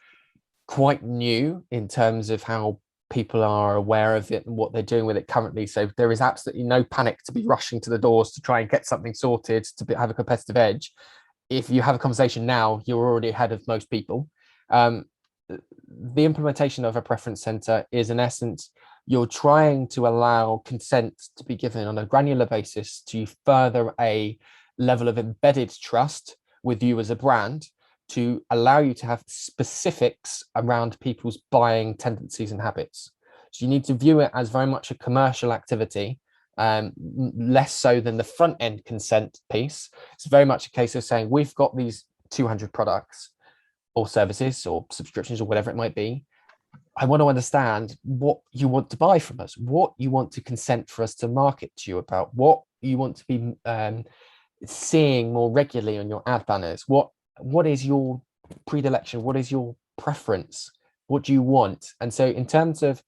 quite new in terms of how people are aware of it and what they're doing with it currently. So there is absolutely no panic to be rushing to the doors to try and get something sorted to have a competitive edge. If you have a conversation now, you're already ahead of most people. The implementation of a preference center is, in essence, you're trying to allow consent to be given on a granular basis to further a level of embedded trust with you as a brand, to allow you to have specifics around people's buying tendencies and habits. So you need to view it as very much a commercial activity, less so than the front end consent piece. It's very much a case of saying, we've got these 200 products or services or subscriptions or whatever it might be. I want to understand what you want to buy from us, what you want to consent for us to market to you about, what you want to be seeing more regularly on your ad banners. What is your predilection? What is your preference? What do you want? And so in terms of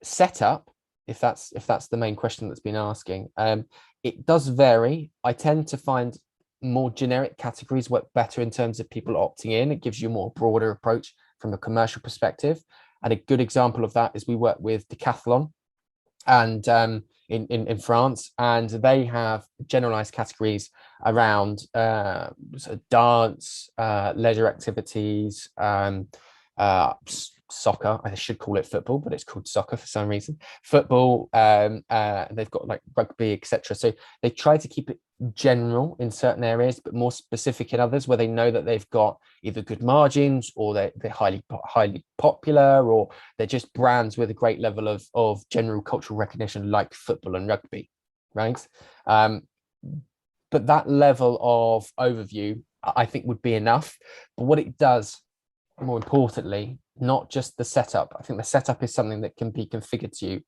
setup, if that's the main question that's been asking, it does vary. I tend to find more generic categories work better in terms of people opting in. It gives you a more broader approach from a commercial perspective. And a good example of that is we work with Decathlon and in France, and they have generalized categories around dance, leisure activities, soccer. I should call it football, but it's called soccer for some reason. Football, they've got like rugby, etc. So they try to keep it general in certain areas, but more specific in others, where they know that they've got either good margins, or they're highly popular, or they're just brands with a great level of general cultural recognition, like football and rugby. right? But that level of overview, I think, would be enough. But what it does, more importantly, not just the setup. I think the setup is something that can be configured to you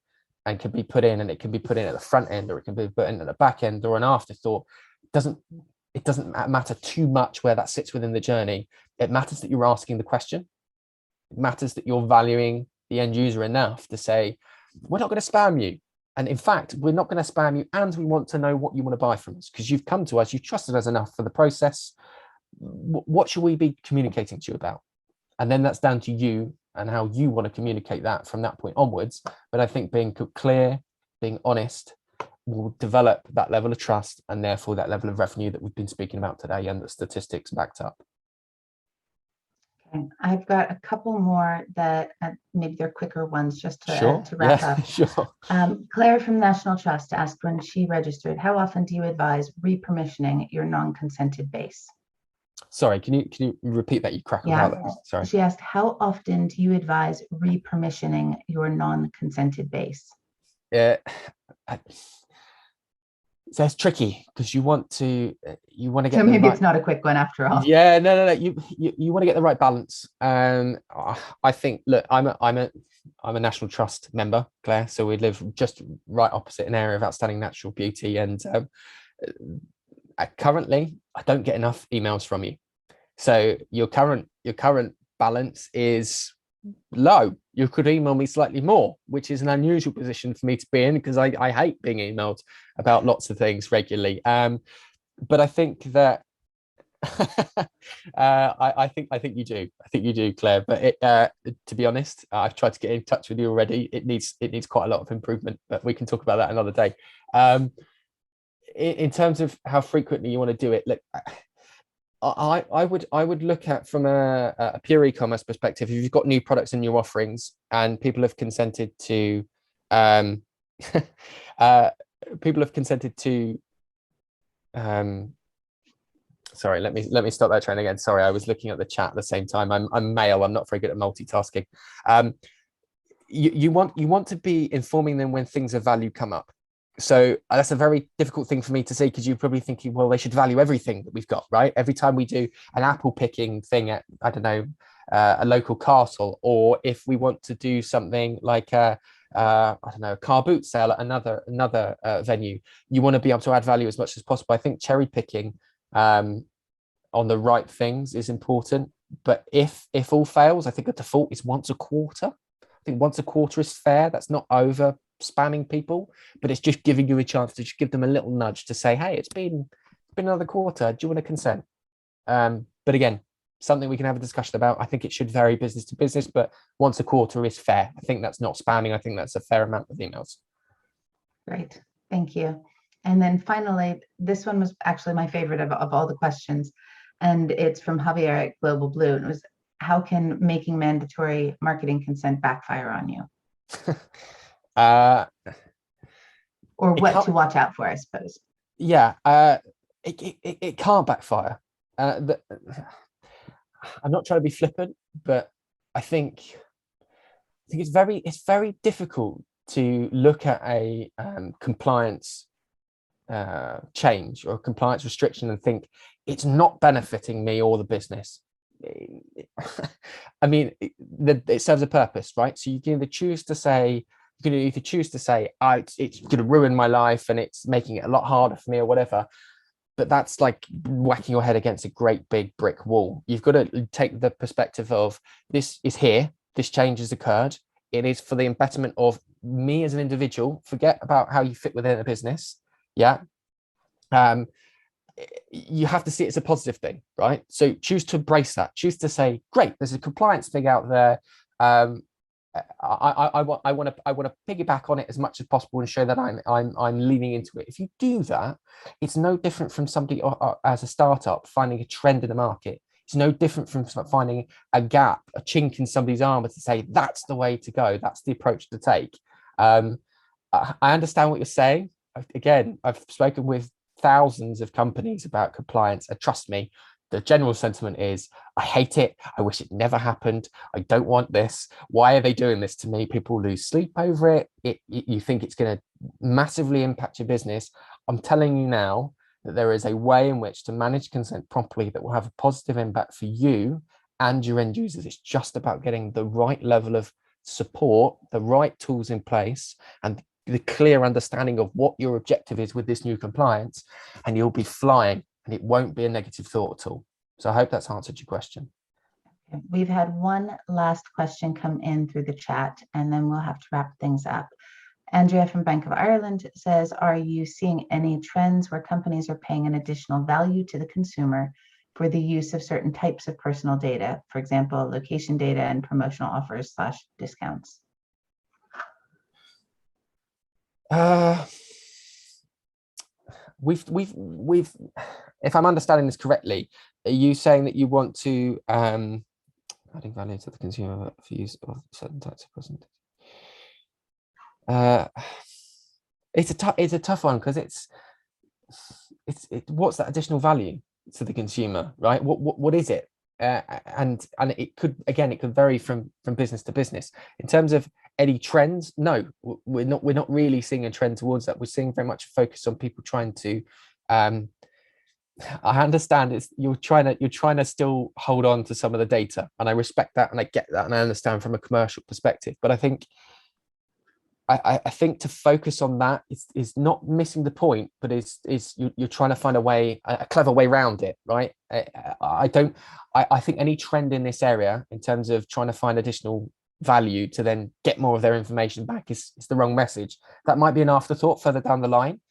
and can be put in, and it can be put in at the front end, or it can be put in at the back end, or an afterthought. It doesn't matter too much where that sits within the journey. It matters that you're asking the question. It matters that you're valuing the end user enough to say, we're not going to spam you. And in fact, we're not going to spam you, and we want to know what you want to buy from us, because you've come to us, you've trusted us enough for the process. What should we be communicating to you about? And then that's down to you and how you want to communicate that from that point onwards. But I think being clear, being honest, will develop that level of trust, and therefore that level of revenue that we've been speaking about today, and the statistics backed up. Okay. I've got a couple more that maybe they're quicker ones, just to, Sure. to wrap Yeah, up. sure. Claire from National Trust asked, when she registered, how often do you advise re-permissioning your non-consented base? Sorry, can you repeat that? You crackled out there. Sorry. She asked, how often do you advise re-permissioning your non-consented base? So it's tricky, because you want to get. So maybe it's not a quick one after all. Yeah, no. You want to get the right balance. I think, look, I'm a National Trust member, Claire. So we live just right opposite an area of outstanding natural beauty, and currently I don't get enough emails from you. So your current balance is low. You could email me slightly more, which is an unusual position for me to be in, because I hate being emailed about lots of things regularly. But I think that I think you do. I think you do, Claire. But to be honest, I've tried to get in touch with you already. It needs quite a lot of improvement, but we can talk about that another day. In terms of how frequently you want to do it, look, I would look at, from a pure e-commerce perspective, if you've got new products and new offerings, and people have consented to sorry, let me stop that train again. Sorry, I was looking at the chat at the same time. I'm male. I'm not very good at multitasking. You want to be informing them when things of value come up. So that's a very difficult thing for me to say, because you're probably thinking, well, they should value everything that we've got, right? Every time we do an apple picking thing at, I don't know, a local castle, or if we want to do something like I don't know, a car boot sale at another venue, you want to be able to add value as much as possible. I think cherry picking on the right things is important. But if all fails, I think a default is once a quarter. I think once a quarter is fair. That's not over spamming people, but it's just giving you a chance to just give them a little nudge to say, hey, it's been another quarter, do you want to consent? But again, something we can have a discussion about. I think it should vary business to business, but once a quarter is fair. I think that's not spamming. I think that's a fair amount of emails. Great, thank you. And then finally, this one was actually my favorite of all the questions, and it's from Javier at Global Blue, and it was, how can making mandatory marketing consent backfire on you? Or what to watch out for, I suppose. Yeah, it can't backfire. I'm not trying to be flippant, but I think it's very difficult to look at a compliance change or compliance restriction and think it's not benefiting me or the business. I mean, it serves a purpose, right? So you can either choose to say, it's going to ruin my life and it's making it a lot harder for me or whatever. But that's like whacking your head against a great big brick wall. You've got to take the perspective of, this is here, this change has occurred. It is for the betterment of me as an individual. Forget about how you fit within a business. Yeah. You have to see it as a positive thing, right? So choose to embrace that. Choose to say, great, there's a compliance thing out there. I want to piggyback on it as much as possible and show that I'm leaning into it. If you do that, it's no different from somebody as a startup finding a trend in the market. It's no different from finding a gap, a chink in somebody's armor to say that's the way to go. That's the approach to take. I understand what you're saying. Again, I've spoken with thousands of companies about compliance, and trust me, the general sentiment is, I hate it. I wish it never happened. I don't want this. Why are they doing this to me? People lose sleep over it. You think it's going to massively impact your business, I'm telling you now that there is a way in which to manage consent properly that will have a positive impact for you and your end users. It's just about getting the right level of support, the right tools in place, and the clear understanding of what your objective is with this new compliance, and you'll be flying, and it won't be a negative thought at all. So I hope that's answered your question. We've had one last question come in through the chat, and then we'll have to wrap things up. Andrea from Bank of Ireland says, are you seeing any trends where companies are paying an additional value to the consumer for the use of certain types of personal data, for example, location data and promotional offers / discounts? We've, if I'm understanding this correctly, are you saying that you want to adding value to the consumer for use of certain types of personal data? It's a tough one, because it's what's that additional value to the consumer, right? What is it? And it could vary from business to business. In terms of any trends, no, we're not really seeing a trend towards that. We're seeing very much a focus on people trying to I understand you're trying to still hold on to some of the data, and I respect that, and I get that, and I understand from a commercial perspective. But I think to focus on that is not missing the point, but you're trying to find a clever way around it, right? I think any trend in this area in terms of trying to find additional value to then get more of their information back is the wrong message. That might be an afterthought further down the line.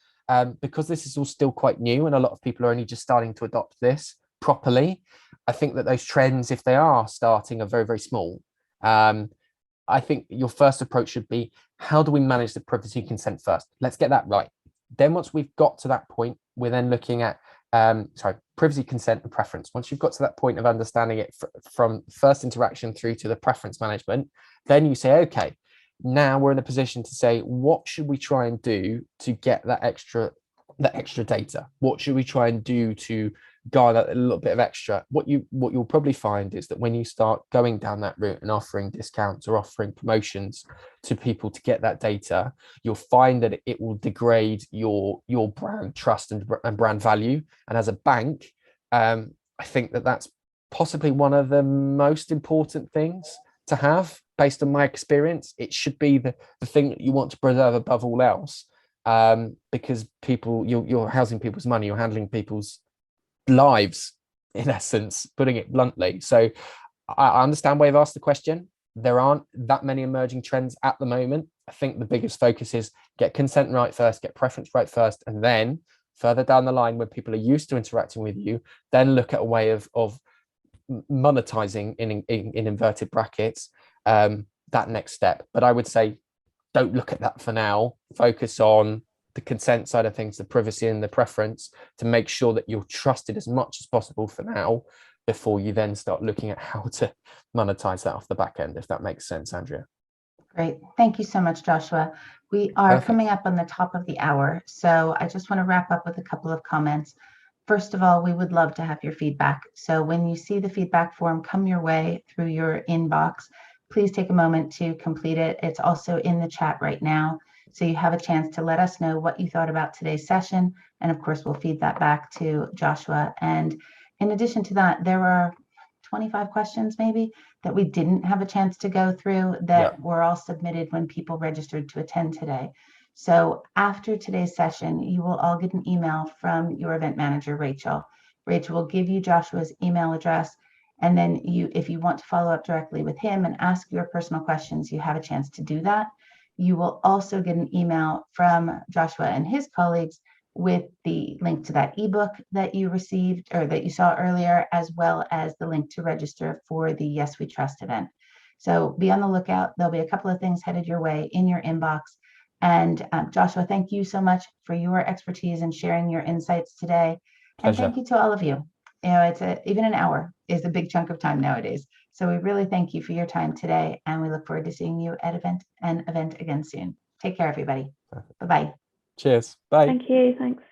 Because this is all still quite new and a lot of people are only just starting to adopt this properly. I think that those trends, if they are starting, are very, very small. I think your first approach should be, how do we manage the privacy consent first? Let's get that right. Then once we've got to that point, we're then looking at privacy consent and preference. Once you've got to that point of understanding it from first interaction through to the preference management, then you say, okay, now we're in a position to say, what should we try and do to get that extra data? What should we try and do to garner a little bit of extra? What you'll probably find is that when you start going down that route and offering discounts or offering promotions to people to get that data, you'll find that it will degrade your brand trust and brand value. And as a bank, I think that that's possibly one of the most important things to have. Based on my experience, it should be the thing that you want to preserve above all else, because you're housing people's money, you're handling people's lives, in essence, putting it bluntly. So I understand why you've asked the question. There aren't that many emerging trends at the moment. I think the biggest focus is get consent right first, get preference right first, and then further down the line, when people are used to interacting with you, then look at a way of monetizing in inverted brackets that next step. But I would say, don't look at that for now. Focus on the consent side of things, the privacy and the preference, to make sure that you're trusted as much as possible for now, before you then start looking at how to monetize that off the back end, if that makes sense, Andrea. Great. Thank you so much, Joshua. We are coming up on the top of the hour, so I just want to wrap up with a couple of comments. First of all, we would love to have your feedback. So when you see the feedback form come your way through your inbox, please take a moment to complete it. It's also in the chat right now, so you have a chance to let us know what you thought about today's session. And of course, we'll feed that back to Joshua. And in addition to that, there are 25 questions maybe that we didn't have a chance to go through that were all submitted when people registered to attend today. So after today's session, you will all get an email from your event manager, Rachel. Rachel will give you Joshua's email address. And then if you want to follow up directly with him and ask your personal questions, you have a chance to do that. You will also get an email from Joshua and his colleagues with the link to that ebook that you received or that you saw earlier, as well as the link to register for the Yes We Trust event. So be on the lookout. There'll be a couple of things headed your way in your inbox. And Joshua, thank you so much for your expertise and sharing your insights today. And thank you to all of you. You know, even an hour is a big chunk of time nowadays. So we really thank you for your time today, and we look forward to seeing you at an event again soon. Take care, everybody. Bye-bye. Cheers. Bye. Thank you. Thanks.